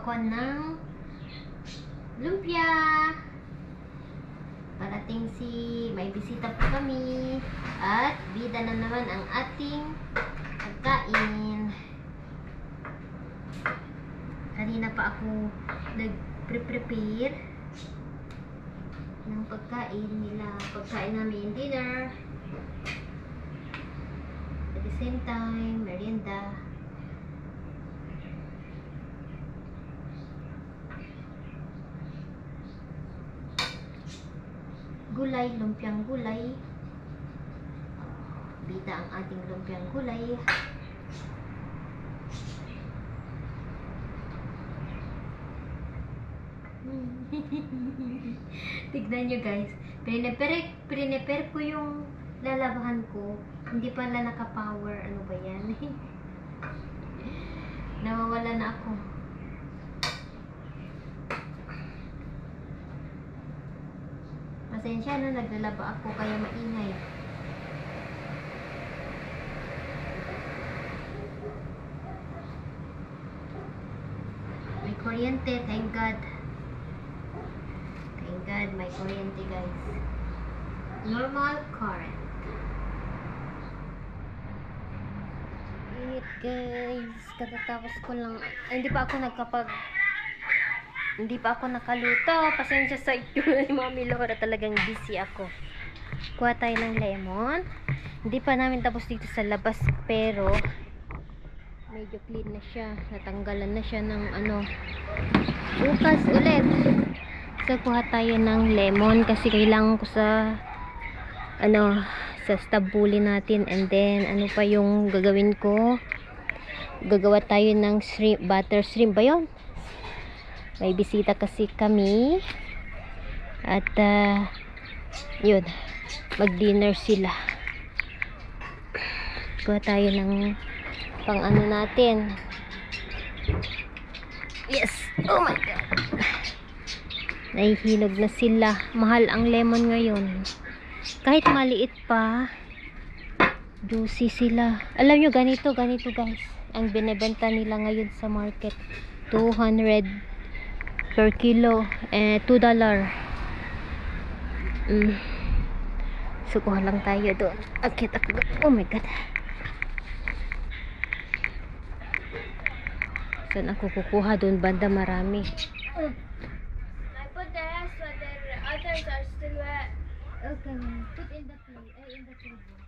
ako ng lumpia. Parating may bisita po kami. At bida na naman ang ating pagkain. Kanina pa ako nag-prepare ng pagkain nila. Pagkain namin dinner. At the same time, merienda. Gulay, lumpiang gulay. Bida ang ating lumpiang gulay. Tignan nyo guys. Prepare ko yung lalabahan ko. Hindi pala naka-power. Ano ba yan? Nawawala na ako. Pasensya na, naglalaba ako kaya maingay. May kuryente, thank God. Thank God, may kuryente guys. Normal current. Wait guys, katatapos ko lang. Hindi pa ako nakaluto. Pasensya sa inyo ni Mami Laura. Talagang busy ako. Kuha tayo ng lemon. Hindi pa namin tapos dito sa labas. Pero, medyo clean na siya. Natanggalan na siya ng bukas ulit. So, kuha tayo ng lemon. Kasi kailangan ko sa stabuli natin. And then, ano pa yung gagawin ko? Gagawa tayo ng butter shrimp ba yun? May bisita kasi kami. At yun, mag-dinner sila. Kuha tayo ng pang natin. Yes! Oh my God! Nahihinog na sila. Mahal ang lemon ngayon. Kahit maliit pa, juicy sila. Alam nyo, ganito guys. Ang binebenta nila ngayon sa market. 200 per kilo, $2. So, kuha lang tayo doon. Akit ako. Oh my God. Saan ako kukuha doon? Banda marami. I put the rest so the others are still wet. Okay, put in the plate. In the table.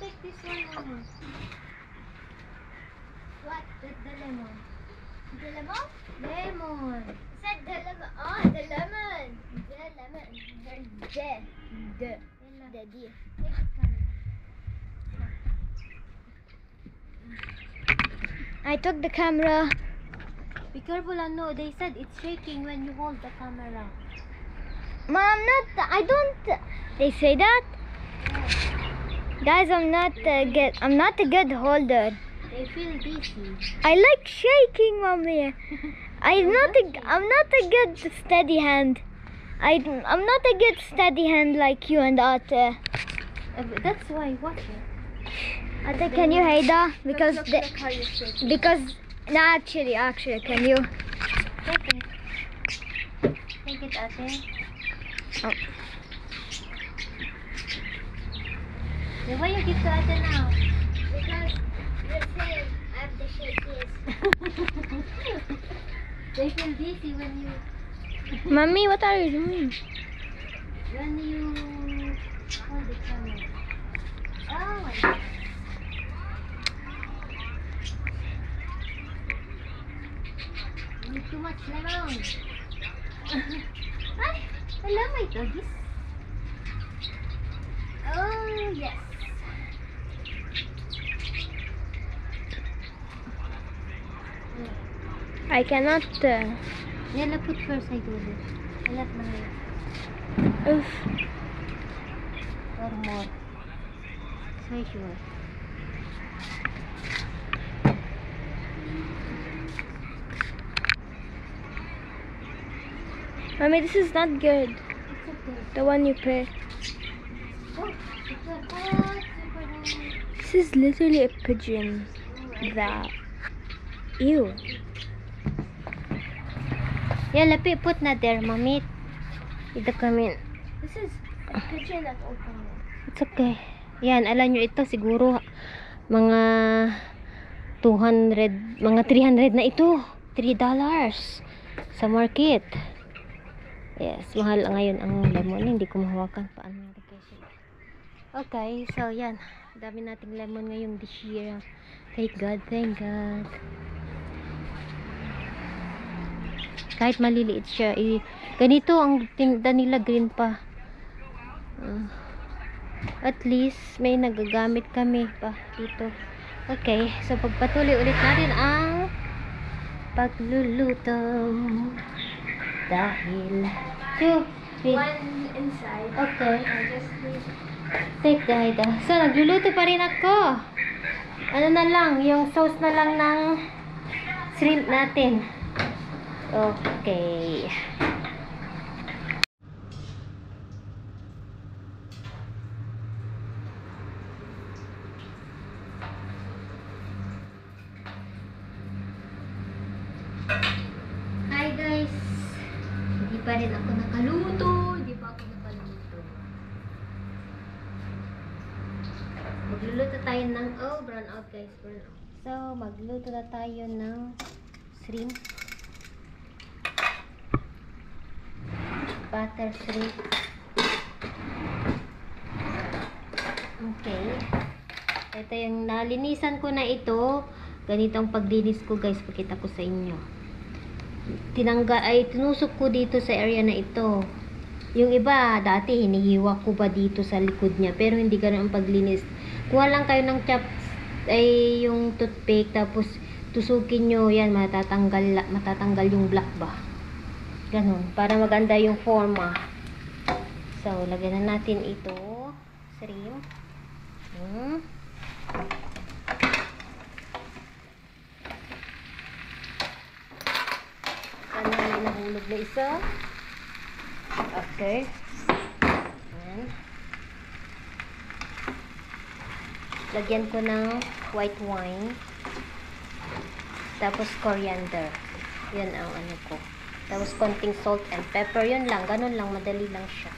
Take this one lemon. What? The lemon. The lemon? Lemon. I said the lemon. Oh, the lemon. The lemon. The D. I took the camera. Be careful, no. They said it's shaking when you hold the camera. Mom, I don't. They say that. Guys, I'm not a good holder. They feel dizzy. I like shaking, Mommy. I'm not a good steady hand. I'm not a good steady hand like you and Ate. That's why. Watch it. Ate, can you Haida? Because look how you shake. no, actually, can you? Take it. Take it, Ate. Oh. Then why you give to Ate now? Because you're saying I have the shakiest. They feel dizzy when you... Mommy, what are you doing? When you hold the camera. Oh my God. You need too much lemon. Ay, hello my doggies. Oh yes. I cannot. Yellow put first, I do this. I left my hair. Oof. Or more. So sure. Mommy, this is not good. It's okay. The one you picked. Oh, it's a hot, super nice. This is literally a pigeon. That. Ew. Yeah, Lapi, put na there, mommy. Ito kami. This is a pigeon that's open. It's okay. Yan, alam nyo ito siguro mga 200, mga 300 na ito. $3 sa market. Yes, mahal ngayon ang lemon. Hindi ko mahawakan. Paano yung location? Okay, so yan. Dami nating lemon ngayong this year. Thank God, thank God. Kahit maliliit siya, ganito ang tinda nila, green pa. At least may nagagamit kami pa dito. Okay, so pagpatuloy ulit natin ang pagluluto. Dahil One inside. okay, I just need. take the ida. So nagluluto pa rin ako. Ano na lang, yung sauce na lang ng shrimp natin. Okay. Hi guys. Hindi pa rin ako nakaluto. Hindi pa ako nakaluto. Magluluto tayo ng brown out guys, brown out. So, magluto na tayo ng shrimp. Butter shrimp. Okay. Ito yung nalinisan ko na ito. Ganito ang paglinis ko guys. Pakita ko sa inyo. Tinusok ko dito sa area na ito. Yung iba, dati hinihiwa ko pa dito sa likod niya. Pero hindi ganun ang paglinis. Kuha lang kayo ng yung toothpick. Tapos tusukin nyo. Yan, matatanggal yung black ba. Ganun. Para maganda yung forma. So, lagyan na natin ito. Shrimp. Saan namin nahulog na isa. Okay. Ayan. Lagyan ko ng white wine. Tapos coriander. Yan ang ano ko. Tapos konting salt and pepper. Yun lang. Ganun lang. Madali lang siya.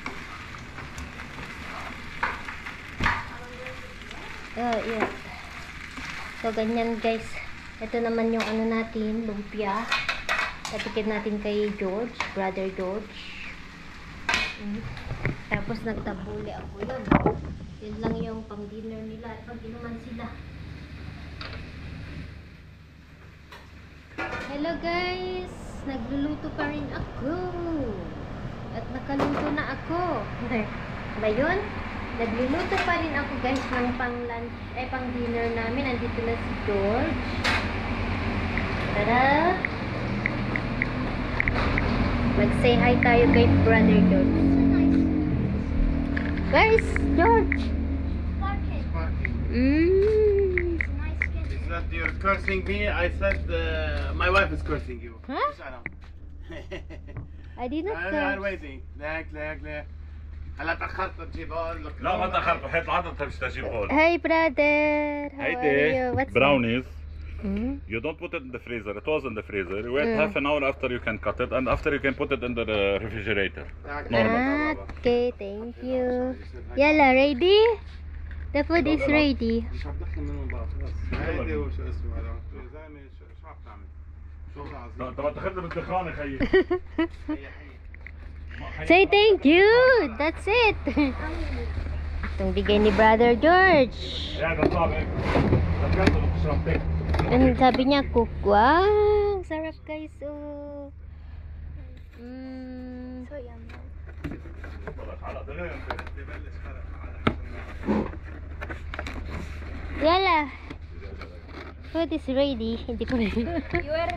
Yeah. So, ganyan guys. Ito naman yung ano natin. Lumpia. Patikin natin kay George. Brother George. Tapos nagtabuli ako yun. Yun lang yung pang dinner nila. At pag inuman sila. Hello guys! Nagluluto pa rin ako. At nakaluto na ako. Ba yun? Nagluluto pa rin ako guys ng pang lunch, pang dinner namin. Nandito na si George. Tara! Mag-say hi tayo kay Brother George. Where is George? Is that you're cursing me? I said my wife is cursing you. Huh? Shut up. I did not I'm curse. waiting. لا هلا تأخرت تجيب هون لا ما تاخرت وحيد العدد مش تجيب هون. Hey brother, how are you? هيدي What's brownies. Hmm? You don't put it in the freezer. It was in the freezer. You wait half an hour after you can cut it, and after you can put it in the refrigerator. Normal. Okay, thank you. Yalla, ready? The food is ready. مش عم تدخل منهم بقى خلص. هيدي وشو اسمه هذا يا زلمه شو عم تعمل؟ شو عم انت ما تاخذنا بالدخان يا خيي. Say thank you. That's it. Itong bigay ni Brother George. يا ده صعب هيك. تذكرت انه تشرب تك. And sabi niya, wow, sarap guys. Oh. So yummy. على دغري انت. ببلش فرق على حسب Yalla. Food is ready. Hindi ko ready. You want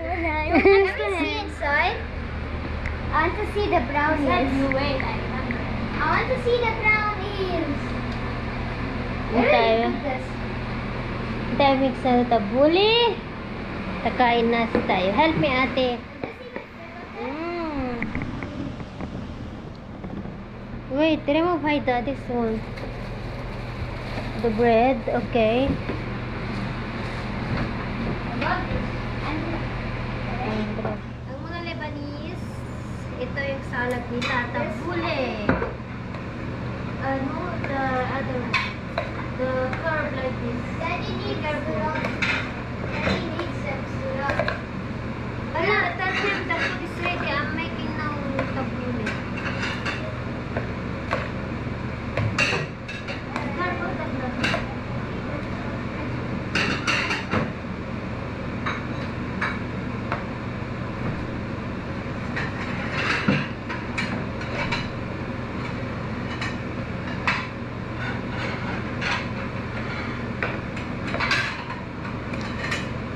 to see inside? I want to see the brownies. You wait, I want to see the brownies. Tayo. Tayo mix na tabuli. Takain na tayo. Help me ate. Wait, remove Haida, this one. The bread, okay. Ang mga Lebanese, ito yung salad ni Tata Bule. Ano, the other, the curve like this. Daddy needs careful. Daddy needs some syrup. Hala, tell him the food is ready. I'm making now tabule. Careful, Tata.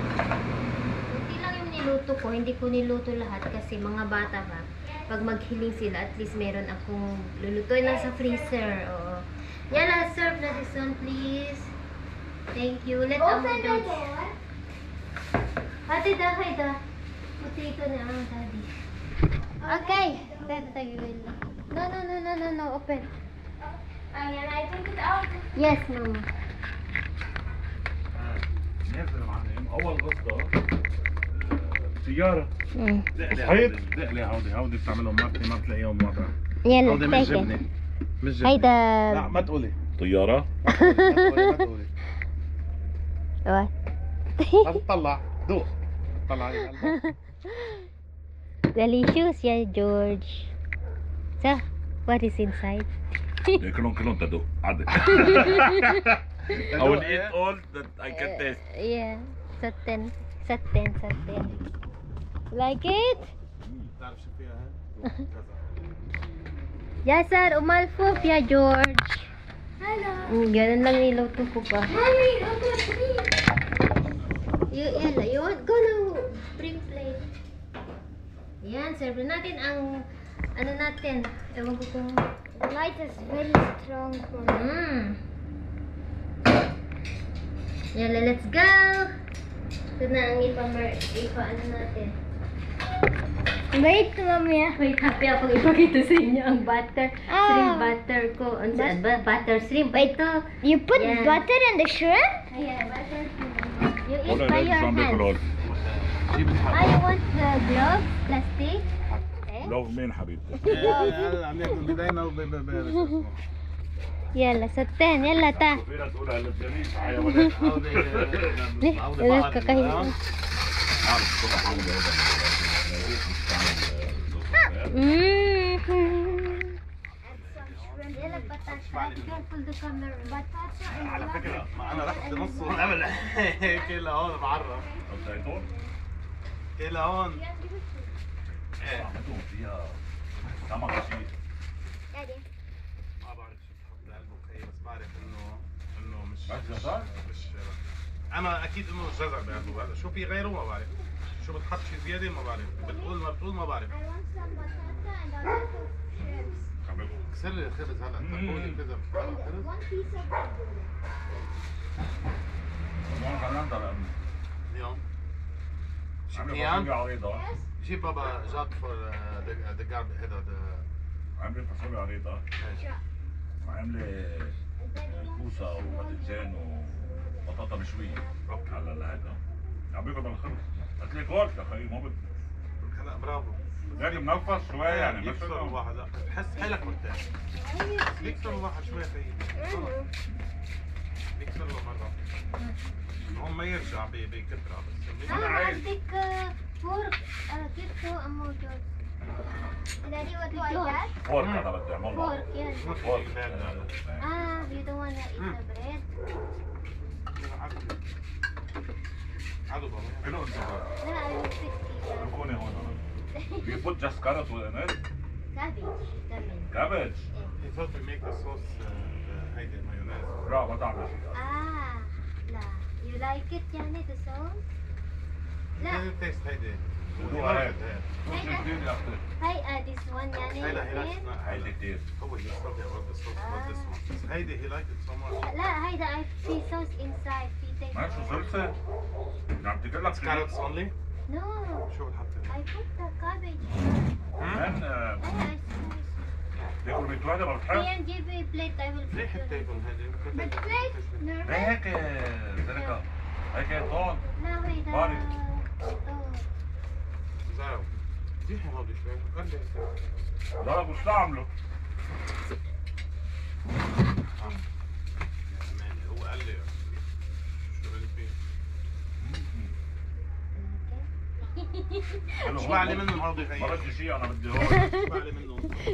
Kunti lang yung niluto ko. Hindi ko niluto lahat kasi mga bata ba, pag maghiling sila, at least meron akong lulutuin lang sa freezer. Oo. Yala, serve na this one, please. Thank you. Let Open the George. door. Ate, dahay da. Puti ko na ang daddy. Okay. No, no, no, no, no, no. Open. Can I take it out? Yes, mama. نازل معلم اول غصه سياره صحيت؟ دقلي هودي بتعملهم مرتي ما بتلاقيهم وضع. يلا, هودي مش take it. جبنه. مش جبنه. هيدا. لا ما تقولي. طياره ما تقولي ما تقولي. What? ما تطلع. دوق. طلع لي قلبك. Delicious, yeah, George. So, what is inside? كلهم تدوق عادي I will eat all that I can taste. Yeah, satin. Like it? بتعرف شو فيها هاي؟ Yes, sir. Umalfo, yeah, George. Hello. Ganun lang niluto ko pa. Mommy, look at me. Yala, you want? Go now. Bring plate. Yan, serve natin ang, ano natin. Ewan ko kung, The light is very strong for me. Yala, let's go. Ito na ang ano natin. Wait, Mommy. Wait, happy akong ipakita sa inyo ang butter. Ah. Shrimp butter ko. Ano saan ba? Butter shrimp. Ito. You put Yeah. butter in the shrimp? Ayan, butter shrimp. You eat ولا by لازم your عندك hands. رول جيب I want the gloves, plastic. Okay. لو مين حبيبتي هلا عم ناكل بداينا Yala, sa 10. Yala, ta. في ناس تقولها لبنانيين حيوانات Kakahiya. عارف كل حاجه Yala, patata. Careful the camera. Patata and على فكره ما انا رحت نص قبل كل هون بعرف الزيتون كل هون عملتهم فيها سمك شيء Daddy. ما بعرف شو بتحط بهالبوكيه بس بعرف انه مش بس جزر؟ مش انا اكيد انه الجزر بيعملوا هذا شو في غيره ما بعرف شو بتحط شي زياده ما بعرف بتقول ما بعرف I want some batata and a lot of shrimps. كسر لي الخبز هلا تقولي كذا خبز One piece of bread. اليوم عملي شكيان فاصوليا عريضة جيب بابا جات فور ذا جارب هذا عملي فاصوليا عريضة وعملي كوسة وباذنجان وبطاطا مشوية على هذا عم بياكل بالخبز قلت لك واكل يا اخي ما بدي هلا برافو لكن منفس شوية يعني يكسر الواحد بحس حالك مرتاح يكسر الواحد شوي خيي يكسر له مرة هون ما يرجع بكثرة بس أنا عندك فورك كيف أمو جوز Daddy, what do I get? فورك أنا بدي أعمل فورك يلا فورك you don't wanna eat the bread عدو بابا كله انت لا I will fix it ركوني هون You put just carrot with it? Cabbage. He thought we make the sauce هيدي مايونيز لا ما تعمل لا you like it يعني the sauce لا كيف التيست هيدي دوقها هيك شو جديد يا اختي هاي this one يعني هيدا he الاثنين. likes هيدي كتير هو he stuck it with the sauce with this one بس هيدي he liked it so much لا هيدا I see sauce inside في taste ماشي صلصة عم تقول لك carrots only no شو بتحط I put the cabbage من I squeeze تاكل بيت واحدة ما بتحب؟ Ian, give me a plate. I will ليه put حتى it. يكون هذا؟ هي هيك زلكة هيك طول No, wait. Bari. زاو زيحي هودي شوي قال لي لا لا بستعمله هو قال لي شو قال فيه اشبع لي منه هودي ما غير بدي شيء انا بدي هون اشبع لي منه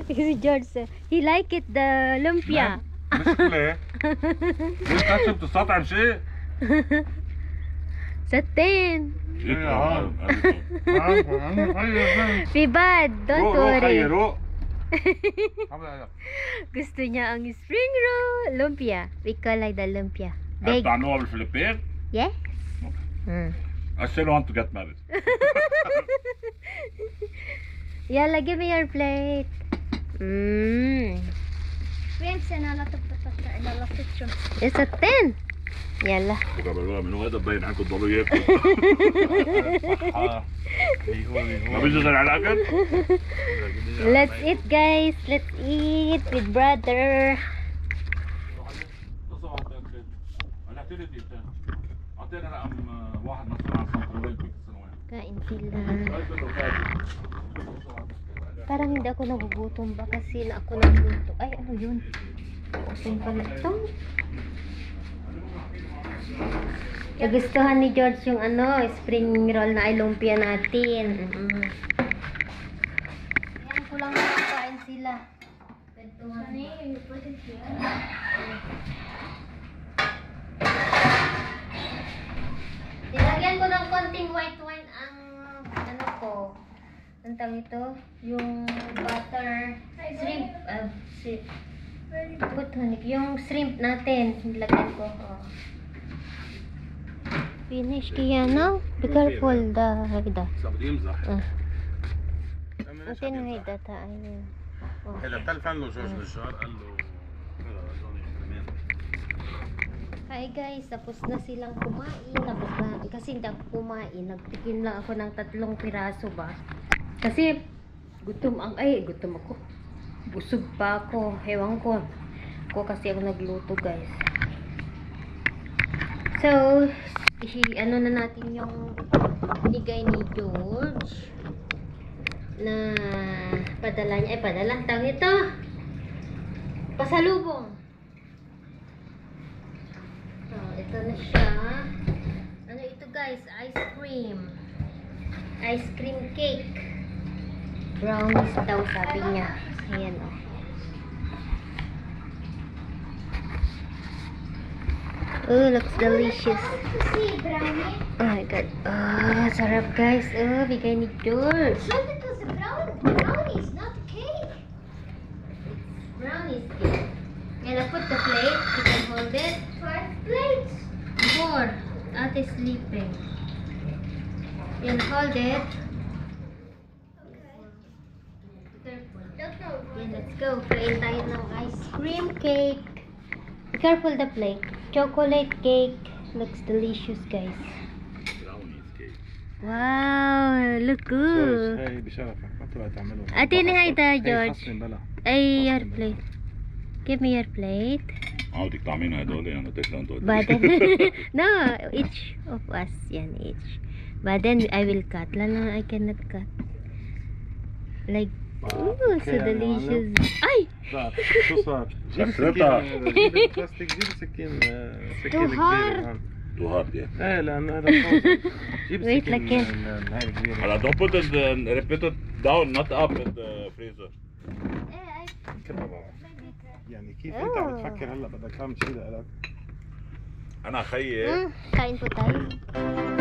Si George, he like it the lumpia. مشكلة ليش تحسب تستطعم شيء؟ Satin. روح Be bad, don't روح worry. روح Gusto niya ang spring roll. Lumpia. We call like the lumpia. Big. بتعملوها بالفلبين؟ Yes? Mm. I still want to get married. Yalla, give me your plate. Mm. Friends and a lot of patata and a lot of shrimp. It's a 10. Yalla. بيعملوها من هذا باين عنكم تضلوا ياكلوا ما بيجي غير على الاكل؟ Let's eat, guys. Let's eat with brother. اعطينا رقم واحد مسؤول عن الصنطرولات بالسنوات. Kain sila. Parang hindi ako nagugutom ba kasi na ako nagluto. Ay, ano yun? Usin pala ito. Nagustuhan ni George yung spring roll na lumpia natin. Ayan ko lang nakakain sila. Nilagyan ko ng konting white wine ang ang tawag ito, yung butter shrimp, yung shrimp natin, nilagyan ko. Finish kaya no? Be careful da. صار بده يمزح Mungkin may data ayun. هذا تلفن له جورج نجار قال له هذا جوني كمان Hi guys, tapos na silang kumain. Tapos na, kasi hindi ako kumain. Nagtikim lang ako ng 3 piraso ba. Kasi gutom ako. Busog pa ako. Ewan ko. Ako kasi ako nagluto guys. So, ano na natin yung binigay ni George na padala niya. Padala. Tawag ito. Pasalubong. Ito na siya. Ano ito guys? Ice cream. Ice cream cake. Brownies daw sabi niya. Ayan o. Oh, looks delicious. See, brownie. Oh my god. Oh, sarap guys. Oh, bigay ni George. Look, it was a brownies, not a cake. Brownies cake. And I put the plate. You can hold it. 5 plates. 4. Ate sleeping. Yan, hold it. Careful. Yan, let's go. Kain tayo ng ice cream cake. Be careful the plate. Chocolate cake. Looks delicious, guys. Wow, look good. هاي بشرفك ما تبغى تعمله أعطيني هيدا جورج. خصني بلا أي your plate. Give me your plate. بدك تعملين هدول انا تاكلون هدول But no, each of us, yan, each. But then I will cut. Lalo, I cannot cut. Like, ooh, so delicious. Ay! شو صار؟ جيب سكرتها. سكين جيب البلاستيك جيب سكين Too hard. تو هارد يا ايه لانه هذا فوز. جيب Wait, سكين لكن. هاي الكبيرة هلا don't put it down not up in the freezer. يعني كيف انت عم تفكر هلا بدك تعمل شيء لك؟ انا خيي Kain po tayo.